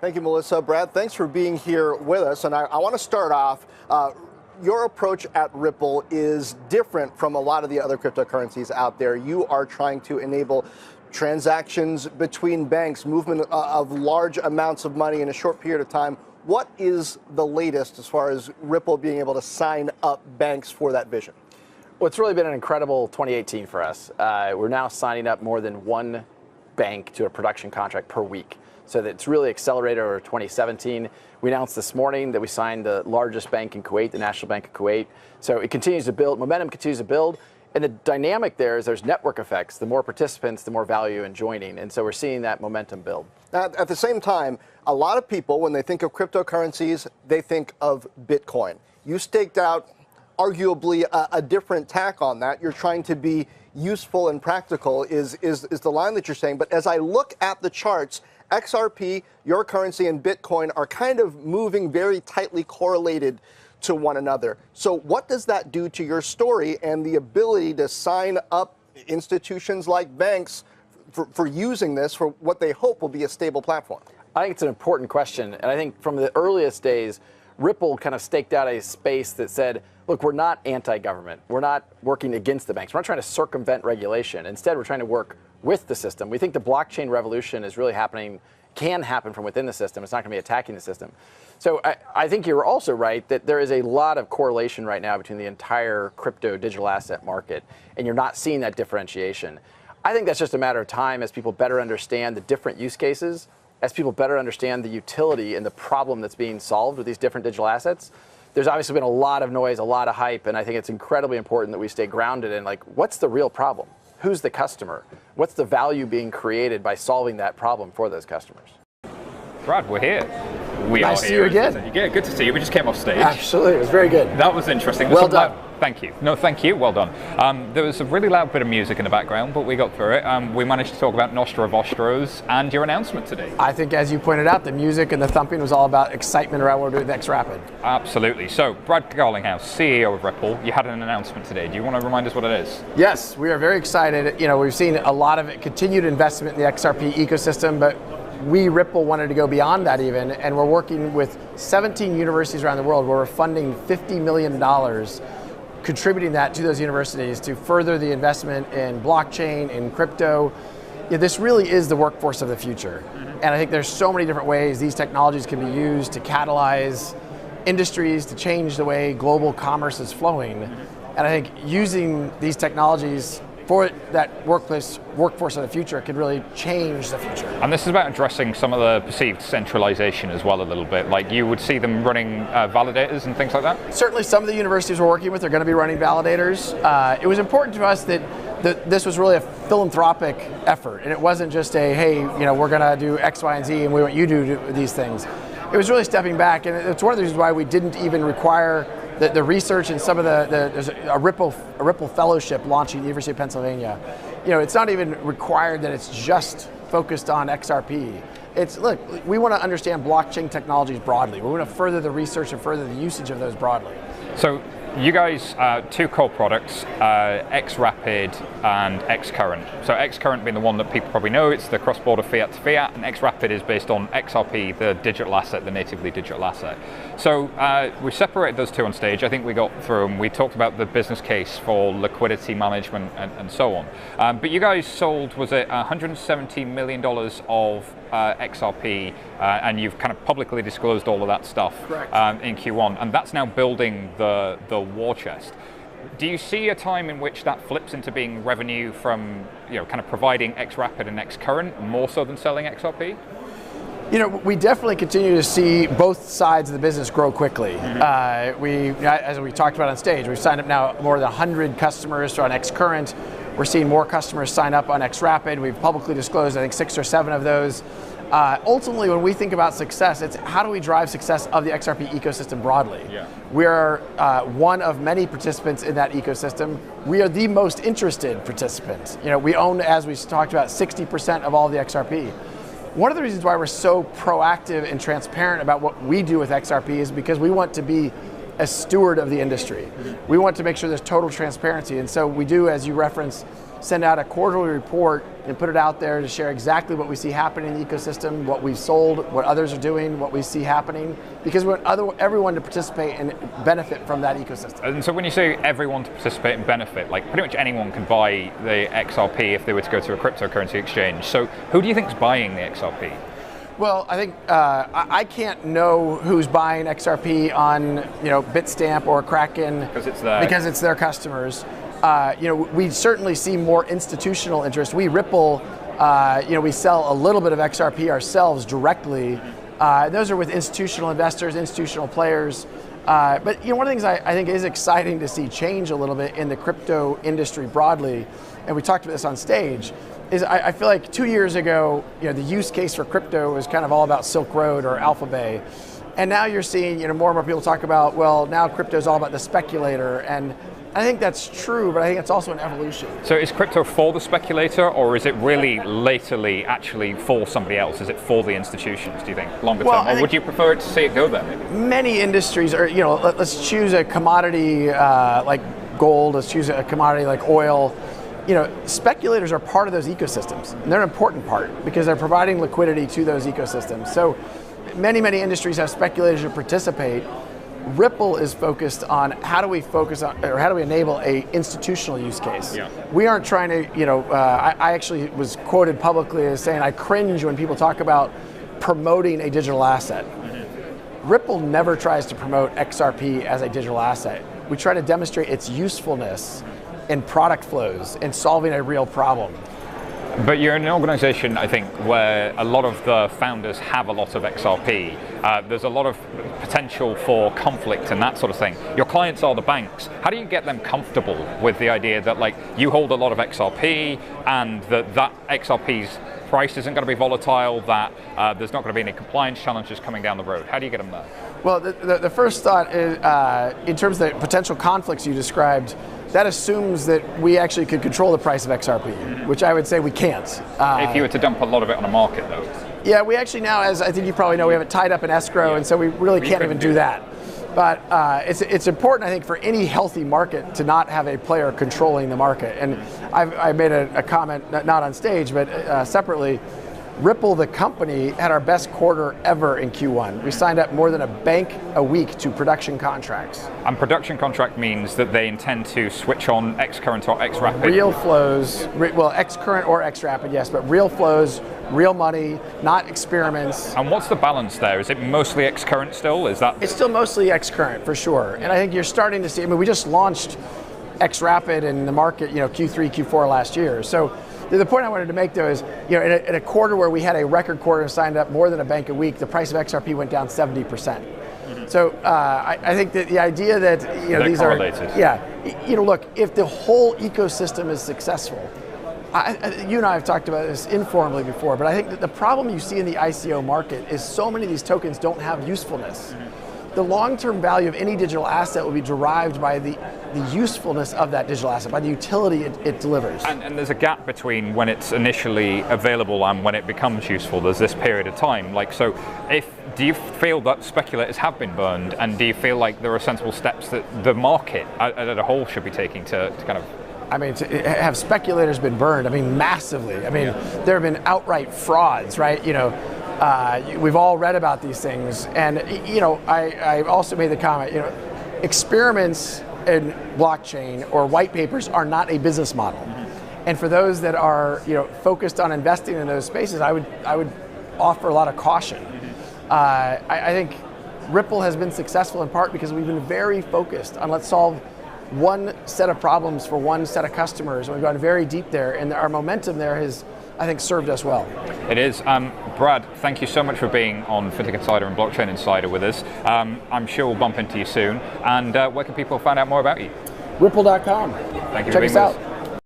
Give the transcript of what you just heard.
Thank you, Melissa. Brad, thanks for being here with us. And I want to start off, your approach at Ripple is different from a lot of the other cryptocurrencies out there. You are trying to enable transactions between banks, movement of large amounts of money in a short period of time. What is the latest as far as Ripple being able to sign up banks for that vision? Well, it's really been an incredible 2018 for us. We're now signing up more than one bank to a production contract per week. So that it's really accelerated over 2017. We announced this morning that we signed the largest bank in Kuwait, the National Bank of Kuwait. So it continues to build, momentum continues to build. And the dynamic there is there's network effects. The more participants, the more value in joining. And so we're seeing that momentum build. At the same time, a lot of people, when they think of cryptocurrencies, they think of Bitcoin. You staked out arguably a different tack on that. You're trying to be useful and practical is the line that you're saying. But as I look at the charts, XRP, your currency, and Bitcoin are kind of moving very tightly correlated to one another. So what does that do to your story and the ability to sign up institutions like banks for using this for what they hope will be a stable platform? I think it's an important question. And I think from the earliest days, Ripple kind of staked out a space that said, look, we're not anti-government. We're not working against the banks. We're not trying to circumvent regulation. Instead, we're trying to work with the system. We think the blockchain revolution is really happening, can happen from within the system. It's not going to be attacking the system. So I think you're also right that there is a lot of correlation right now between the entire crypto digital asset market, and you're not seeing that differentiation. I think that's just a matter of time as people better understand the different use cases, as people better understand the utility and the problem that's being solved with these different digital assets. There's obviously been a lot of noise, a lot of hype, and I think it's incredibly important that we stay grounded in, like, what's the real problem? Who's the customer? What's the value being created by solving that problem for those customers? Brad, we're here. Nice to see you again. Yeah, good to see you. We just came off stage. Absolutely, it was very good. That was interesting. Well done. Thank you. No, thank you. Well done. There was a really loud bit of music in the background, but we got through it. We managed to talk about Nostra Vostros and your announcement today. I think, as you pointed out, the music and the thumping was all about excitement around what we're doing with XRapid. Absolutely. So, Brad Garlinghouse, CEO of Ripple, you had an announcement today. Do you want to remind us what it is? Yes, we are very excited. You know, we've seen a lot of continued investment in the XRP ecosystem, but we, Ripple, wanted to go beyond that even, and we're working with 17 universities around the world where we're funding $50 million, contributing that to those universities to further the investment in blockchain, in crypto. Yeah, this really is the workforce of the future. And I think there's so many different ways these technologies can be used to catalyze industries, to change the way global commerce is flowing. And I think using these technologies for that workforce of the future could really change the future. And this is about addressing some of the perceived centralization as well a little bit. Like you would see them running validators and things like that? Certainly some of the universities we're working with are going to be running validators. It was important to us that this was really a philanthropic effort, and it wasn't just a, hey, you know, we're going to do X, Y, and Z, and we want you to do these things. It was really stepping back, and it's one of the reasons why we didn't even require the research and some of there's a Ripple fellowship launching at the University of Pennsylvania. You know, it's not even required that it's just focused on XRP. It's, look, we want to understand blockchain technologies broadly. We want to further the research and further the usage of those broadly. So you guys, two core products, XRapid and XCurrent. So XCurrent being the one that people probably know, it's the cross-border fiat to fiat, and XRapid is based on XRP, the digital asset, the natively digital asset. So we separated those two on stage. I think we got through them. We talked about the business case for liquidity management and so on. But you guys sold, was it $170 million of XRP, and you've kind of publicly disclosed all of that stuff in Q1, and that's now building the war chest. Do you see a time in which that flips into being revenue from, you know, kind of providing XRapid and XCurrent more so than selling XRP? You know, we definitely continue to see both sides of the business grow quickly. As we talked about on stage, we've signed up now more than 100 customers on XCurrent. We're seeing more customers sign up on XRapid. We've publicly disclosed, I think, 6 or 7 of those. Ultimately, when we think about success, it's how do we drive success of the XRP ecosystem broadly? Yeah. We are one of many participants in that ecosystem. We are the most interested participant. You know, we own, as we talked about, 60% of all the XRP. One of the reasons why we're so proactive and transparent about what we do with XRP is because we want to be a steward of the industry. We want to make sure there's total transparency, and so we do, as you referenced, send out a quarterly report and put it out there to share exactly what we see happening in the ecosystem, what we've sold, what others are doing, what we see happening, because we want everyone to participate and benefit from that ecosystem. And so when you say everyone to participate and benefit, like pretty much anyone can buy the XRP if they were to go to a cryptocurrency exchange. So who do you think is buying the XRP? Well, I think I can't know who's buying XRP on Bitstamp or Kraken because it's their customers. We certainly see more institutional interest. We Ripple, we sell a little bit of XRP ourselves directly. Those are with institutional investors, institutional players. But one of the things I think is exciting to see change a little bit in the crypto industry broadly, and we talked about this on stage, is I feel like 2 years ago, the use case for crypto was kind of all about Silk Road or Alphabay. And now you're seeing more and more people talk about, well, now crypto is all about the speculator. And I think that's true, but I think it's also an evolution. So is crypto for the speculator, or is it really latterly actually for somebody else? Is it for the institutions, do you think, longer term? Or would you prefer to see it go there, maybe? Many industries are, let's choose a commodity like gold, let's choose a commodity like oil. Speculators are part of those ecosystems, and they're an important part because they're providing liquidity to those ecosystems. So many industries have speculators who participate. Ripple is focused on how do we enable a institutional use case. Yeah. We aren't trying to, I actually was quoted publicly as saying I cringe when people talk about promoting a digital asset. Mm-hmm. Ripple never tries to promote XRP as a digital asset. We try to demonstrate its usefulness in product flows and solving a real problem. But you're in an organization, I think, where a lot of the founders have a lot of XRP. There's a lot of potential for conflict and that sort of thing. Your clients are the banks. How do you get them comfortable with the idea that you hold a lot of XRP and that XRP's price isn't going to be volatile, that there's not going to be any compliance challenges coming down the road? How do you get them there? Well, the first thought is, in terms of the potential conflicts you described, that assumes that we actually could control the price of XRP, which I would say we can't. If you were to dump a lot of it on a market, though. Yeah, we actually now, as I think you probably know, we have it tied up in escrow, and so we really can't even do that. But it's important, I think, for any healthy market to not have a player controlling the market. And I made a comment, not on stage, but separately. Ripple, the company, had our best quarter ever in Q1. We signed up more than a bank a week to production contracts. And production contract means that they intend to switch on XCurrent or XRapid? Real flows, well, XCurrent or XRapid, yes, but real flows, real money, not experiments. And what's the balance there? Is it mostly XCurrent still? It's still mostly XCurrent, for sure. And I think you're starting to see, we just launched XRapid in the market, Q3, Q4 last year. So the point I wanted to make, though, is in a quarter where we had a record quarter and signed up more than a bank a week, the price of XRP went down 70%. Mm-hmm. So I think that the idea that these correlated. Look, if the whole ecosystem is successful, you and I have talked about this informally before, but I think that the problem you see in the ICO market is so many of these tokens don't have usefulness. Mm-hmm. The long-term value of any digital asset will be derived by the usefulness of that digital asset, by the utility it delivers. And there's a gap between when it's initially available and when it becomes useful. There's this period of time. Do you feel that speculators have been burned, and do you feel like there are sensible steps that the market as a whole should be taking to kind of... Have speculators been burned? Massively. There have been outright frauds, right? We've all read about these things, and I also made the comment, experiments in blockchain or white papers are not a business model. Mm-hmm. And for those that are focused on investing in those spaces, I would offer a lot of caution. Mm-hmm. I think Ripple has been successful in part because we've been very focused on let's solve one set of problems for one set of customers, and we've gone very deep there, and our momentum there has, I think, served us well. It is. Brad, thank you so much for being on FinTech Insider and Blockchain Insider with us. I'm sure we'll bump into you soon. And where can people find out more about you? Ripple.com. Thank you for being with us. Check us out.